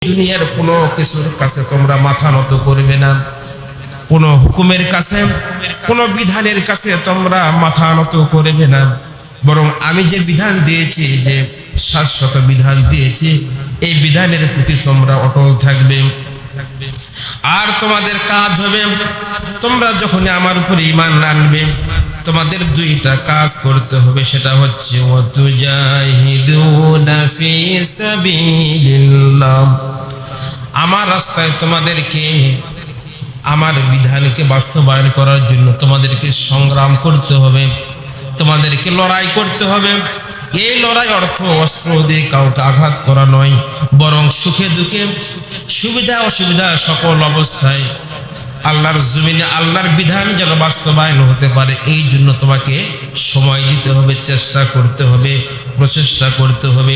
দুনিয়ার কোনো কিছুর কাছে তোমরা মাথা নত করবে না, কোনো হুকুমের কাছে, কোনো বিধানের কাছে তোমরা মাথা নত করবে না, বরং আমি যে বিধান দিয়েছি, যে শাশ্বত বিধান দিয়েছি, এই বিধানের প্রতি তোমরা অটল থাকবে। আর তোমাদের কাজ হবে, তোমরা যখন আমার উপরে ঈমান আনবে, তোমাদের দুইটা কাজ করতে হবে। সেটা হচ্ছে ওয়াতুজাহিদুনা ফি সাবিলিল্লাহ, আমার রাস্তায় তোমাদেরকে, আমার বিধানকে বাস্তবায়ন করার জন্য তোমাদেরকে সংগ্রাম করতে হবে, তোমাদেরকে লড়াই করতে হবে। এই লড়াই অর্থ অস্ত্র দিয়ে কাউকে আঘাত করা নয়, বরং সুখে দুঃখে, সুবিধা অসুবিধা সকল অবস্থায় আল্লাহর জমিনে আল্লাহর বিধান যেন বাস্তবায়ন হতে পারে, এই জন্য তোমাকে সময় দিতে হবে, চেষ্টা করতে হবে, প্রচেষ্টা করতে হবে।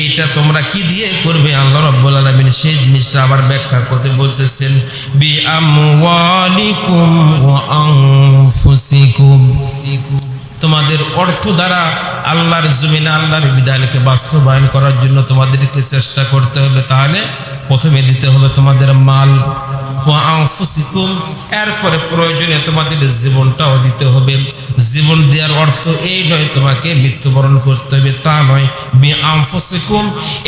এইটা তোমরা কি দিয়ে করবে? আল্লাহ রাব্বুল আলামিন সেই জিনিসটা আবার ব্যাখ্যা করতে বলতেছেন, বি আমওয়ালিকুম ওয়া আনফুসিকুম, তোমাদের অর্থ দ্বারা আল্লাহর জমিনে আল্লাহর বিধানকে বাস্তবায়ন করার জন্য তোমাদেরকে চেষ্টা করতে হবে। তাহলে প্রথমে দিতে হবে তোমাদের মাল, ওয়া আনফুসিকুম, এরপরে প্রয়োজনে তোমাদের জীবনটাও দিতে হবে। জীবন দেওয়ার অর্থ এই নয় তোমাকে মৃত্যুবরণ করতে হবে, তা নয়। বি আনফুসিকুম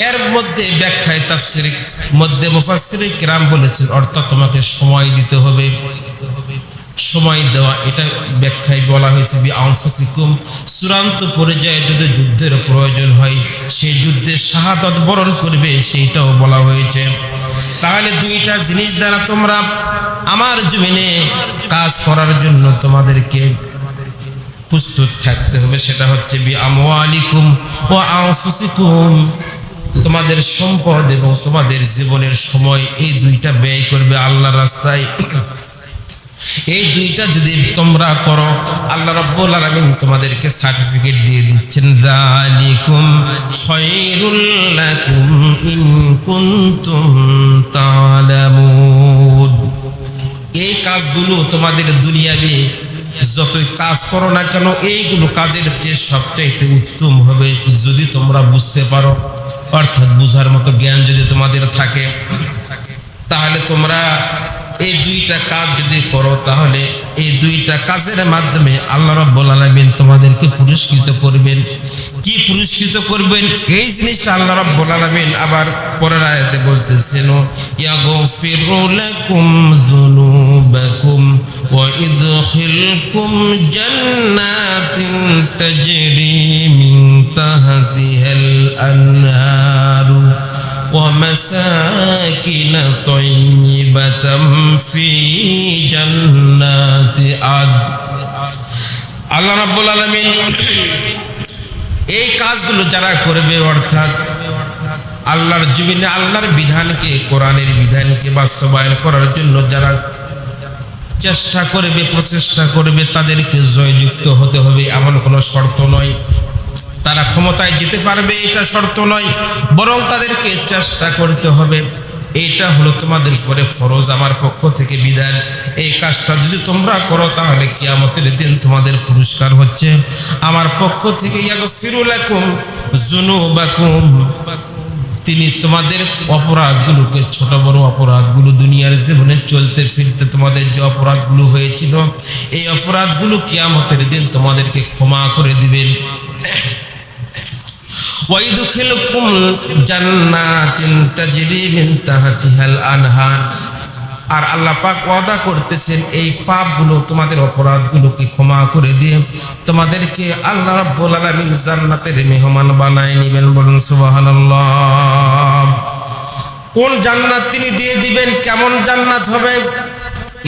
এর মধ্যে ব্যাখ্যায় তাফসীর মধ্যে মুফাসসিরে কিরাম বলেছেন অর্থাৎ তোমাকে সময় দিতে হবে। সময় দেওয়া, এটা ব্যাখ্যায় বলা হয়েছে বি আনফুসিকুম। চূড়ান্ত পর্যায়ে যদি যুদ্ধের প্রয়োজন হয়, সেই যুদ্ধে শাহাদাত বরণ করবে, সেইটাও বলা হয়েছে। তাহলে দুইটা জিনিস দ্বারা তোমরা আমার জমিনে কাজ করার জন্য তোমাদেরকে প্রস্তুত থাকতে হবে। সেটা হচ্ছে বি আমওয়ালিকুম ওয়া আনফুসিকুম, তোমাদের সম্পদ এবং তোমাদের জীবনের সময়, এই দুইটা ব্যয় করবে আল্লাহর রাস্তায়। এই দুইটা যদি তোমরা করো, আল্লাহ রাব্বুল আলামিন তোমাদেরকে সার্টিফিকেট দিয়ে দিচ্ছেন, যালিকুম খায়রুল লাকুম ইন কুনতুম তা'লামুন। এই কাজগুলো তোমাদের দুনিয়াবি যতই কাজ করো না কেন, এইগুলো কাজের চেয়ে সবচাইতে উত্তম হবে যদি তোমরা বুঝতে পারো, অর্থাৎ বুঝার মতো জ্ঞান যদি তোমাদের থাকে। তাহলে তোমরা এই দুইটা কাজ যদি করো, তাহলে এই দুইটা কাজের মাধ্যমে আল্লাহ রাব্বুল আলামিন তোমাদেরকে পুরস্কৃত করবেন। কি পুরস্কৃত করবেন? এই জিনিসটা আল্লাহ রাব্বুল আলামিন আবার পরের আয়াতে বলতেছেন, ইয়াগফিরু লাকুম যুনুবাকুম ওয়া ইদখিলকুম জান্নাতিন তাজরি মিন তাহতিহাল আনহারু ومساكن طيبة في جنات عدن। আল্লাহ রাব্বুল আলামিন এই কাজগুলো যারা করবে, অর্থাৎ আল্লাহর জমিনে আল্লাহর বিধানকে, কোরআনের বিধানকে বাস্তবায়ন করার জন্য যারা চেষ্টা করবে, প্রচেষ্টা করবে, তাদেরকে জয়যুক্ত হতে হবে এমন কোনো শর্ত নয়। তারা ক্ষমতায় যেতে পারবে এটা শর্ত নয়, বরং তাদেরকে চেষ্টা করতে হবে। এটা হলো তোমাদের উপরে ফরজ, আমার পক্ষ থেকে বিধান। এই কাজটা যদি তোমরা করো, তাহলে কিয়ামতের দিন তোমাদের পুরস্কার হচ্ছে আমার পক্ষ থেকে ইয়াগফিরু লাকুম যুনুবাকুম, তিনি তোমাদের অপরাধগুলোকে, ছোট বড় অপরাধগুলো, দুনিয়ার জীবনে চলতে ফিরতে তোমাদের যে অপরাধগুলো হয়েছিল, এই অপরাধগুলো কিয়ামতের দিন তোমাদেরকে ক্ষমা করে দিবেন। ওয়াইদখিলকুম জান্নাতিন তাজরি মিন তাহতিহাল আনহার, আর আল্লাহ পাক ওয়াদা করতেছেন এই পাপগুলো, তোমাদের অপরাধগুলোকে ক্ষমা করে দিয়ে তোমাদেরকে আল্লাহ রাব্বুল আলামিন জান্নাতের মেহমান বানায় নেবেন। বলুন সুবহানাল্লাহ। কোন জান্নাত তিনি দিয়ে দিবেন? কেমন জান্নাত হবে?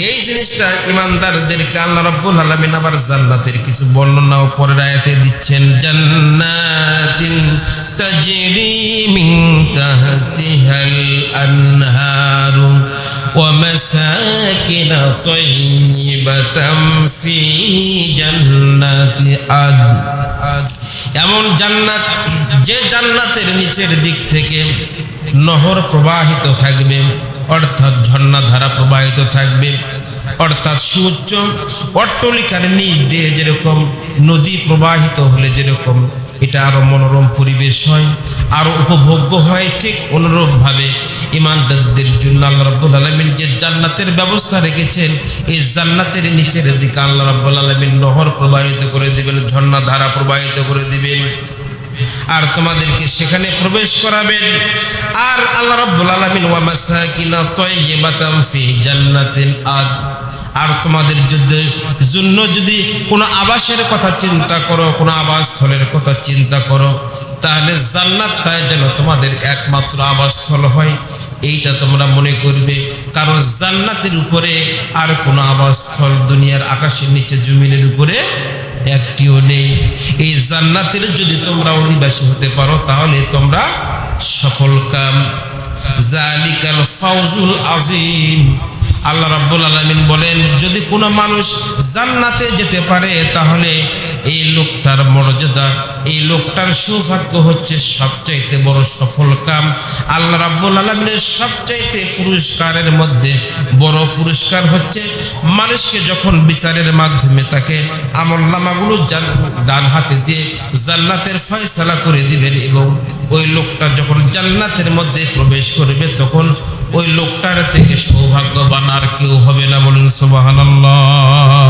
এই জিনিসটা ইমানদারদেরকে আল্লাহ রাব্বুল আলামিন আবার জান্নাতের কিছু বর্ণনাও পরের আয়াতে দিচ্ছেন, জান্নাতিন তাজরি মিন তাহতিহাল আনহারু ওয়া মাসাকিন তাইয়িবাতাম ফি জান্নাতি আদন। এমন জান্নাত, যে জান্নাতের নিচের দিক থেকে নহর প্রবাহিত থাকবে, অর্থাৎ ঝর্ণা ধারা প্রবাহিত থাকবে, অর্থাৎ সুউচ্চ অট্টালিকার নিচ দিয়ে যেরকম নদী প্রবাহিত হলে যেরকম এটা আরো মনোরম পরিবেশ হয়, আরো উপভোগ্য হয়, ঠিক অনুরূপভাবে ঈমানদারদের জন্য আল্লাহ রাব্বুল আলামিন যে জান্নাতের ব্যবস্থা রেখেছেন, এই জান্নাতের নিচের দিকে আল্লাহ রাব্বুল আলামিন নহর প্রবাহিত করে দিবেন, ঝর্ণা ধারা প্রবাহিত করে দিবেন, আর তোমাদেরকে সেখানে প্রবেশ করাবেন। আর আল্লাহ রাব্বুল আলামিন ওয়া মাসাকিনা তাইয়্যিবাতান ফি জান্নাতিন আদ, আর তোমাদের জন্য যদি কোনো আবাসের কথা চিন্তা করো, কোনো আবাসস্থলের কথা চিন্তা করো, তাহলে জান্নাতটাই যেন তোমাদের একমাত্র আবাসস্থল হয়, এইটা তোমরা মনে করবে। কারণ জান্নাতের উপরে আর কোনো আবাসস্থল দুনিয়ার আকাশের নিচে জমিনের উপরে একটিও নেই। এই জান্নাতের যদি তোমরা অধিবাসী হতে পারো তাহলে তোমরা সফল কাম। জালিকাল ফাউজুল আযীম। আল্লাহ রাব্বুল আলামিন বলেন, যদি কোনো মানুষ জান্নাতে যেতে পারে তাহলে এই লোকটার মর্যাদা, এই লোকটার সৌভাগ্য হচ্ছে সবচাইতে বড় সফল কাম। আল্লাহ রাব্বুল আলামিনের সবচাইতে পুরস্কারের মধ্যে বড় পুরস্কার হচ্ছে মানুষকে যখন বিচারের মাধ্যমে তাকে আমলনামাগুলো ডান হাতে দিয়ে জান্নাতের ফয়সালা করে দিবেন, এবং ওই লোকটা যখন জান্নাতের মধ্যে প্রবেশ করবে তখন ওই লোকটার থেকে সৌভাগ্যবান আর কেউ হবে না। বলুন সুবহানাল্লাহ।